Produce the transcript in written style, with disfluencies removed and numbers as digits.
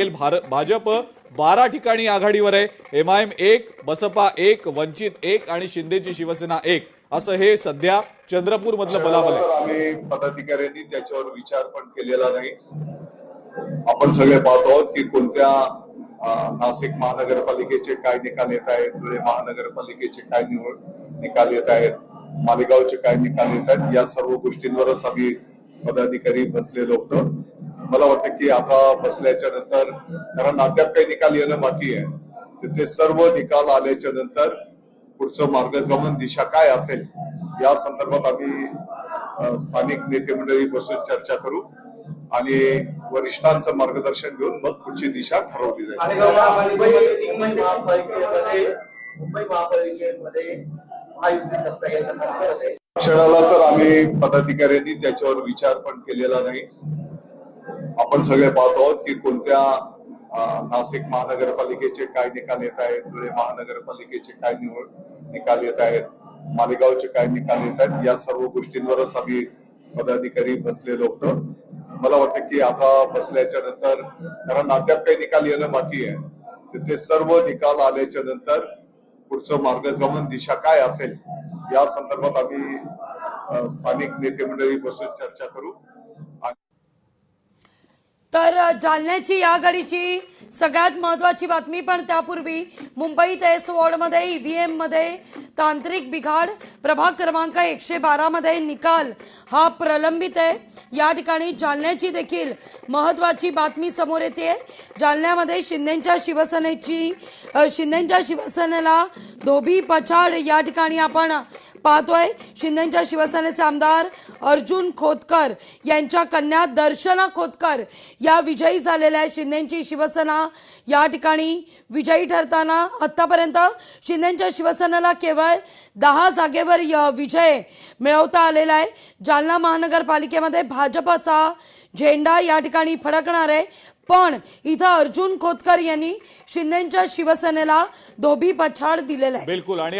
भाजप 12 ठिकाणी आघाडीवर आहे। एमआयएम 1, बसपा 1, वंचित 1 आणि शिंदेची शिवसेना 1 असं हे सध्या चंद्रपूर मधलं बलाबल आहे। आम्ही पदाधिकाऱ्यांनी त्याच्यावर विचार पण केलेला नाही। आपण सगळे पाहतो आहोत की कोणत्या नाशिक महानगरपालिकेचे काय निकाल येत आहेत, धुळे महानगरपालिकेचे काय निकाल येत आहेत, मालेगावचे काय निकाल येत आहेत, या सर्व गोष्टींवरच आम्ही पदाधिकारी बसलेलो होतो। मला वाटतं की आता बसल्याच्या नंतर, कारण अद्याप काही निकाल येणं बाकी आहे, ते सर्व निकाल आल्याच्या नंतर पुढचं मार्गक्रमण दिशा काय असेल या संदर्भात आम्ही स्थानिक नेते मंडळी बसून चर्चा करू आणि वरिष्ठांचं मार्गदर्शन घेऊन मग पुढची दिशा ठरवली जाईल। क्षणाला तर आम्ही पदाधिकाऱ्यांनी त्याच्यावर विचार पण केलेला नाही। आपण सगळे पाहतो आहोत की कोणत्या नाशिक महानगरपालिकेचे काय निकाल येत आहेत, धुळे महानगरपालिकेचे काय निकाल येत आहेत, मालेगावचे काय निकाल येत आहेत, या सर्व गोष्टींवरच आम्ही पदाधिकारी बसलेलो होतो। मला वाटतं की आता बसल्याच्या नंतर, कारण अद्याप काही निकाल येणं बाकी आहे, ते सर्व निकाल आल्याच्या नंतर पुढचं मार्गक्रमण दिशा काय असेल या संदर्भात आम्ही स्थानिक नेते मंडळी बसून चर्चा करू। तर जालन्याची या घडीची सगळ्यात महत्वाची बातमी, पण त्यापूर्वी मुंबईत एस वॉर्डमध्ये ईव्हीएम मध्ये तांत्रिक बिघाड, प्रभाग क्रमांक 112 मध्ये निकाल हा प्रलंबित आहे। या ठिकाणी जालन्याची देखील महत्वाची बातमी समोर येते। जालन्यामध्ये शिंदेच्या शिवसेनेला धोबी पछाड या ठिकाणी आपण पाहतोय। शिंदेच्या शिवसेनेचे आमदार अर्जुन खोतकर यांच्या कन्या दर्शना खोतकर या विजयी झालेल्या आहे। शिंदेची शिवसेना या ठिकाणी विजयी ठरताना आतापर्यंत शिंदेच्या शिवसेनेला केवळ 10 जागेवर विजय मिळवता आलेला आहे। जालना महानगरपालिकेमध्ये भाजपचा झेंडा या ठिकाणी फडकणार आहे, पण इथं अर्जुन खोतकर यांनी शिंदेच्या शिवसेनेला धोबी पछाड दिलेला आहे। बिलकुल। आणि